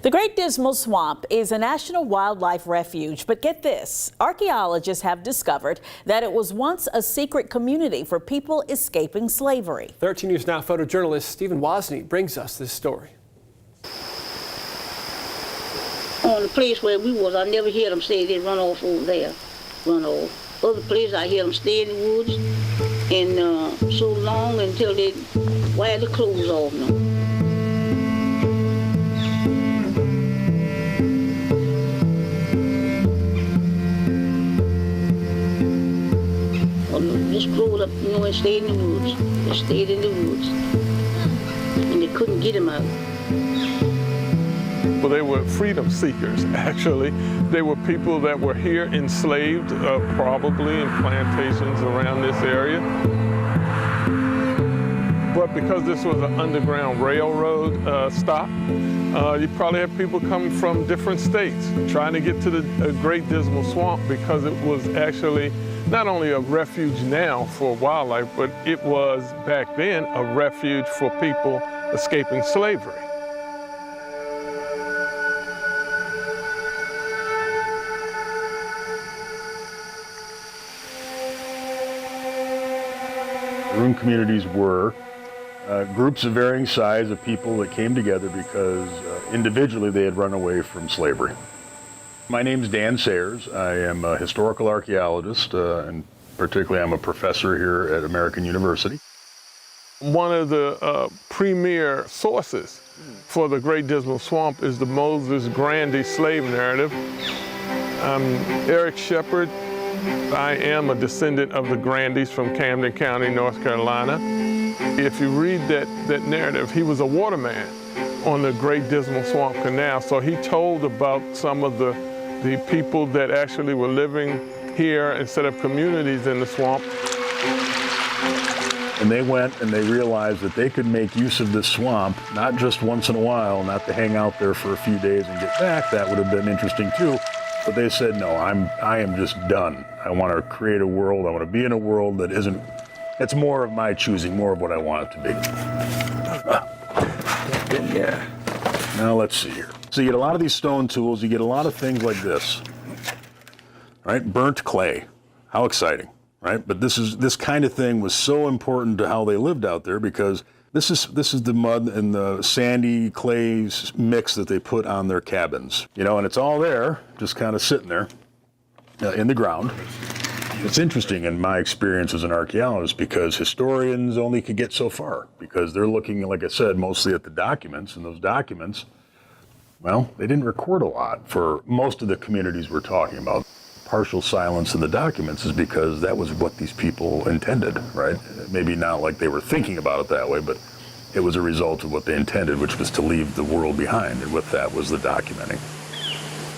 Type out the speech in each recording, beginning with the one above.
The Great Dismal Swamp is a National Wildlife Refuge, but get this, archaeologists have discovered that it was once a secret community for people escaping slavery. 13 News Now photojournalist Stephen Wozni brings us this story. On the place where we was, I never hear them say they run off over there, run off. Other places I hear them stay in the woods and so long until they wear the clothes off them. Just growed up, and stayed in the woods. They stayed in the woods. And they couldn't get them out. Well, they were freedom seekers, actually. They were people that were here enslaved, probably in plantations around this area. But because this was an underground railroad stop, you probably had people coming from different states trying to get to the Great Dismal Swamp because it was actually not only a refuge now for wildlife, but it was back then a refuge for people escaping slavery. Maroon communities were groups of varying size of people that came together because individually they had run away from slavery. My name's Dan Sayers. I am a historical archaeologist, and particularly I'm a professor here at American University. One of the premier sources for the Great Dismal Swamp is the Moses Grandy slave narrative. I'm Eric Shepard. I am a descendant of the Grandys from Camden County, North Carolina. If you read that narrative, he was a waterman on the Great Dismal Swamp Canal, so he told about some of the people that actually were living here and set up communities in the swamp. And they went and they realized that they could make use of this swamp, not just once in a while, not to hang out there for a few days and get back. That would have been interesting too. But they said, no, I am just done. I want to create a world. I want to be in a world that isn't, it's more of my choosing, more of what I want it to be. Yeah. Now let's see here. So you get a lot of these stone tools, you get a lot of things like this, right? Burnt clay, how exciting, right? But this kind of thing was so important to how they lived out there because this is the mud and the sandy clay mix that they put on their cabins, you know, and it's all there, just kind of sitting there in the ground. It's interesting in my experience as an archaeologist because historians only could get so far because they're looking, like I said, mostly at the documents, and those documents, well, they didn't record a lot for most of the communities we're talking about. Partial silence in the documents is because that was what these people intended, right? Maybe not like they were thinking about it that way, but it was a result of what they intended, which was to leave the world behind, and with that was the documenting.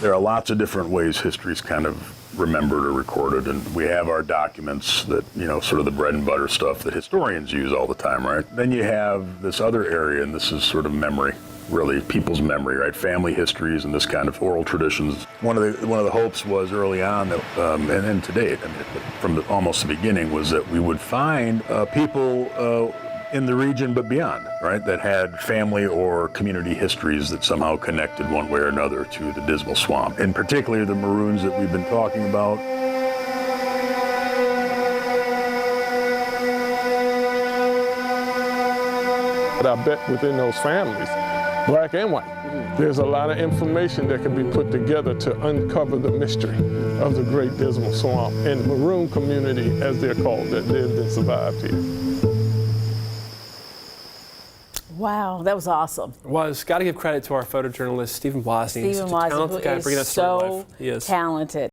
There are lots of different ways history's kind of remembered or recorded, and we have our documents that, you know, sort of the bread and butter stuff that historians use all the time, right? Then you have this other area, and this is sort of memory. Really, people's memory, right? Family histories and this kind of oral traditions. One of the hopes was early on that, and to date, I mean, from almost the beginning, was that we would find people in the region but beyond, right? That had family or community histories that somehow connected one way or another to the Dismal Swamp, and particularly the Maroons that we've been talking about. But I bet within those families, black and white, there's a lot of information that can be put together to uncover the mystery of the Great Dismal Swamp and the Maroon community, as they're called, that lived and survived here. Wow, that was awesome. It was. Got to give credit to our photojournalist Stephen Wozni. Stephen Wozni, who is so talented.